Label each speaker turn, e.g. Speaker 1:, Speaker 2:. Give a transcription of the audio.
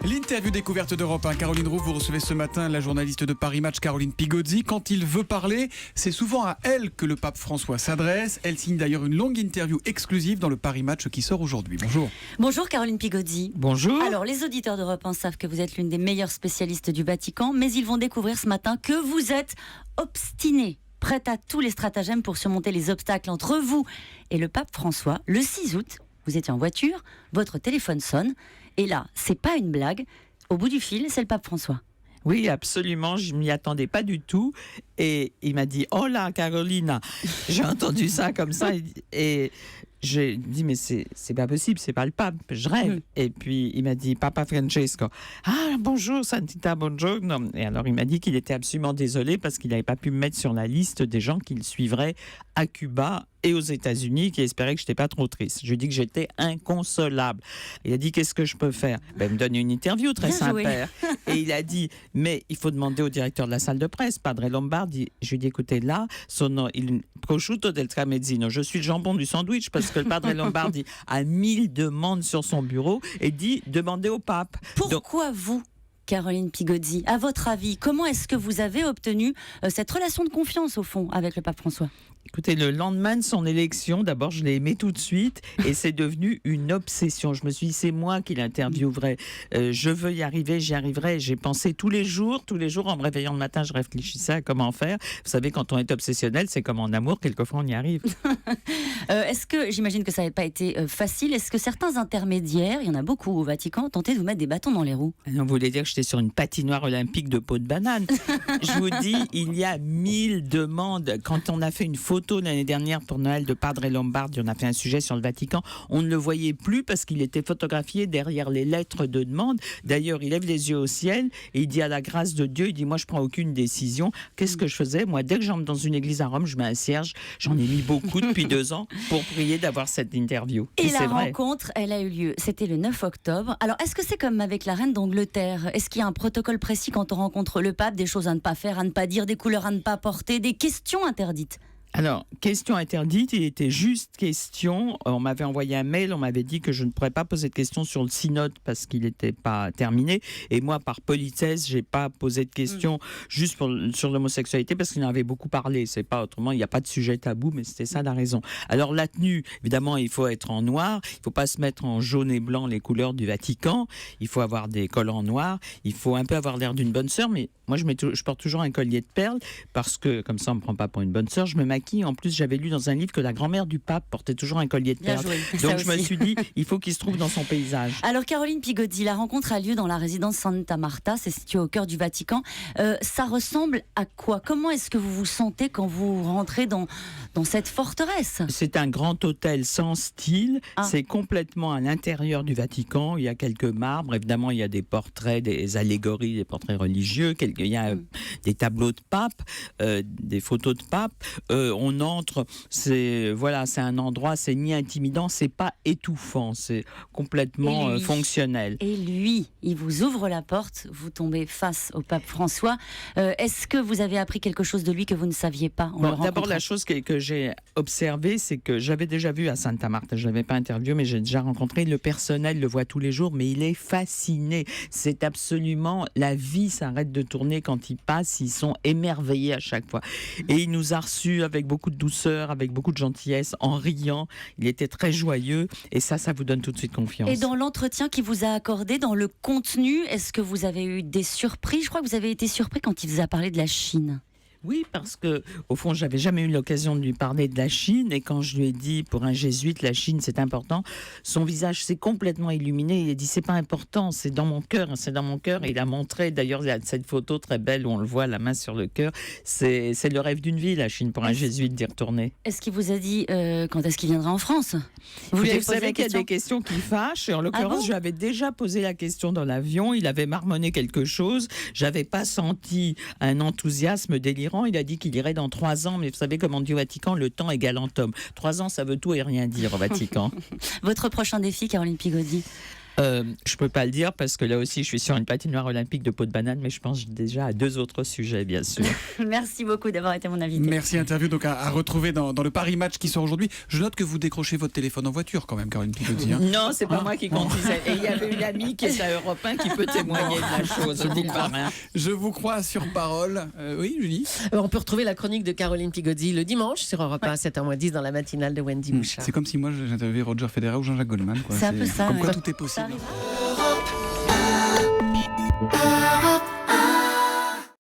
Speaker 1: L'interview découverte d'Europe 1. Caroline Roux, vous recevez ce matin la journaliste de Paris Match, Caroline Pigozzi. Quand il veut parler, c'est souvent à elle que le pape François s'adresse. Elle signe d'ailleurs une longue interview exclusive dans le Paris Match qui sort aujourd'hui. Bonjour.
Speaker 2: Bonjour Caroline Pigozzi.
Speaker 3: Bonjour.
Speaker 2: Alors les auditeurs d'Europe 1 savent que vous êtes l'une des meilleures spécialistes du Vatican, mais ils vont découvrir ce matin que vous êtes obstinée, prête à tous les stratagèmes pour surmonter les obstacles entre vous et le pape François. Le 6 août, vous étiez en voiture, votre téléphone sonne, et là, c'est pas une blague, au bout du fil, c'est le pape François.
Speaker 3: Oui, absolument, je m'y attendais pas du tout. Et il m'a dit, oh là, Carolina, j'ai entendu ça comme ça. Et j'ai dit, mais c'est pas possible, c'est pas le pape, je rêve. Et puis il m'a dit, Papa Francesco, ah bonjour, Santita, bonjour. Et alors il m'a dit qu'il était absolument désolé parce qu'il n'avait pas pu me mettre sur la liste des gens qu'il suivrait à Cuba et aux États-Unis, qui espéraient que je n'étais pas trop triste. Je lui ai dit que j'étais inconsolable. Il a dit, qu'est-ce que je peux faire? Il me donne une interview très sincère. Et il a dit, mais il faut demander au directeur de la salle de presse, Padre Lombardi. Je lui ai dit, écoutez, là, sono il prosciutto del tramezzino. Je suis le jambon du sandwich parce que le Padre Lombardi a 1000 demandes sur son bureau et dit, demandez au pape.
Speaker 2: Pourquoi vous, Caroline Pigozzi, à votre avis, comment est-ce que vous avez obtenu cette relation de confiance, au fond, avec le pape François ?
Speaker 3: Écoutez, le lendemain de son élection, d'abord, je l'ai aimé tout de suite et c'est devenu une obsession. Je me suis dit, c'est moi qui l'interviewerai. Je veux y arriver, j'y arriverai. J'ai pensé tous les jours, en me réveillant le matin, je réfléchissais à comment faire. Vous savez, quand on est obsessionnel, c'est comme en amour, quelquefois on y arrive.
Speaker 2: Est-ce que, j'imagine que ça n'a pas été facile, est-ce que certains intermédiaires, il y en a beaucoup au Vatican, tentaient de vous mettre des bâtons dans les roues ?
Speaker 3: On voulait dire que j'étais sur une patinoire olympique de peau de banane. Je vous dis, il y a 1000 demandes. Quand on a fait une photo l'année dernière pour Noël de Padre Lombardi, on a fait un sujet sur le Vatican, on ne le voyait plus parce qu'il était photographié derrière les lettres de demande. D'ailleurs, il lève les yeux au ciel et il dit, à la grâce de Dieu, il dit, moi je prends aucune décision. Qu'est-ce que je faisais? Moi, dès que j'entre dans une église à Rome, je mets un cierge. J'en ai mis beaucoup depuis 2 ans pour prier d'avoir cette interview.
Speaker 2: Et la rencontre, elle a eu lieu, c'était le 9 octobre. Alors, est-ce que c'est comme avec la reine d'Angleterre? Est-ce qu'il y a un protocole précis quand on rencontre le pape, des choses à ne pas faire, à ne pas dire, des couleurs à ne pas porter, des questions interdites?
Speaker 3: Alors, question interdite, il était juste question. On m'avait envoyé un mail, on m'avait dit que je ne pourrais pas poser de questions sur le synode parce qu'il n'était pas terminé. Et moi, par politesse, j'ai pas posé de questions juste sur l'homosexualité parce qu'il en avait beaucoup parlé. C'est pas autrement, il n'y a pas de sujet tabou, mais c'était ça la raison. Alors, la tenue, évidemment, il faut être en noir. Il faut pas se mettre en jaune et blanc, les couleurs du Vatican. Il faut avoir des collants noirs. Il faut un peu avoir l'air d'une bonne sœur, mais moi, je porte toujours un collier de perles parce que, comme ça, on me prend pas pour une bonne sœur. Je me maquille. En plus, j'avais lu dans un livre que la grand-mère du pape portait toujours un collier de perles. Donc, je me suis dit, il faut qu'il se trouve dans son paysage.
Speaker 2: Alors, Caroline Pigozzi, la rencontre a lieu dans la résidence Santa Marta, c'est situé au cœur du Vatican. Ça ressemble à quoi? Comment est-ce que vous vous sentez quand vous rentrez dans cette forteresse?
Speaker 3: C'est un grand hôtel sans style. C'est complètement à l'intérieur du Vatican. Il y a quelques marbres. Évidemment, il y a des portraits, des allégories, des portraits religieux. Il y a des tableaux de pape, des photos de pape. On entre, c'est un endroit, c'est ni intimidant, c'est pas étouffant, c'est complètement fonctionnel.
Speaker 2: Et lui, il vous ouvre la porte, vous tombez face au pape François. Est-ce que vous avez appris quelque chose de lui que vous ne saviez pas en le rencontrant?
Speaker 3: D'abord, la chose que j'ai observée, c'est que j'avais déjà vu à Santa Marta, je ne l'avais pas interviewé, mais j'ai déjà rencontré le personnel, le voit tous les jours, mais il est fasciné. C'est absolument, la vie s'arrête de tourner quand il passe, ils sont émerveillés à chaque fois. Et il nous a reçus avec beaucoup de douceur, avec beaucoup de gentillesse, en riant. Il était très joyeux et ça vous donne tout de suite confiance.
Speaker 2: Et dans l'entretien qu'il vous a accordé, dans le contenu, est-ce que vous avez eu des surprises? Je crois que vous avez été surpris quand il vous a parlé de la Chine.
Speaker 3: Oui, parce que au fond, j'avais jamais eu l'occasion de lui parler de la Chine, et quand je lui ai dit, pour un jésuite, la Chine c'est important, son visage s'est complètement illuminé. Il a dit, c'est pas important, c'est dans mon cœur, c'est dans mon cœur. Et il a montré, d'ailleurs, il y a cette photo très belle où on le voit, la main sur le cœur. C'est le rêve d'une vie, la Chine, pour un jésuite d'y retourner.
Speaker 2: Est-ce qu'il vous a dit quand est-ce qu'il viendra en France?
Speaker 3: Vous savez qu'il y a des questions qui fâchent, et en l'occurrence, je lui avais déjà posé la question dans l'avion. Il avait marmonné quelque chose. J'avais pas senti un enthousiasme délirant. Il a dit qu'il irait dans 3 ans, mais vous savez, comme on dit au Vatican, le temps est galant homme. 3 ans, ça veut tout et rien dire au Vatican.
Speaker 2: Votre prochain défi, Caroline Pigozzi?
Speaker 3: Je peux pas le dire parce que là aussi je suis sur une patinoire olympique de peau de banane, mais je pense déjà à 2 autres sujets, bien sûr.
Speaker 2: Merci beaucoup d'avoir été mon invité.
Speaker 1: Merci, interview donc à retrouver dans le Paris Match qui sort aujourd'hui. Je note que vous décrochez votre téléphone en voiture quand même, Caroline Pigozzi. Hein.
Speaker 3: Non, c'est pas moi qui conduisais. Et il y avait une amie qui est à Europe 1 qui peut témoigner de la chose.
Speaker 1: Je vous crois sur parole. Oui, Julie.
Speaker 4: On peut retrouver la chronique de Caroline Pigozzi le dimanche sur Europe 1 à 7h10 dans la matinale de Wendy Bouchard.
Speaker 1: C'est comme si moi j'interviewais Roger Federer ou Jean-Jacques Goldman.
Speaker 2: C'est un peu ça.
Speaker 1: Comme quoi
Speaker 2: ouais.
Speaker 1: tout est possible.
Speaker 2: Ça arrive.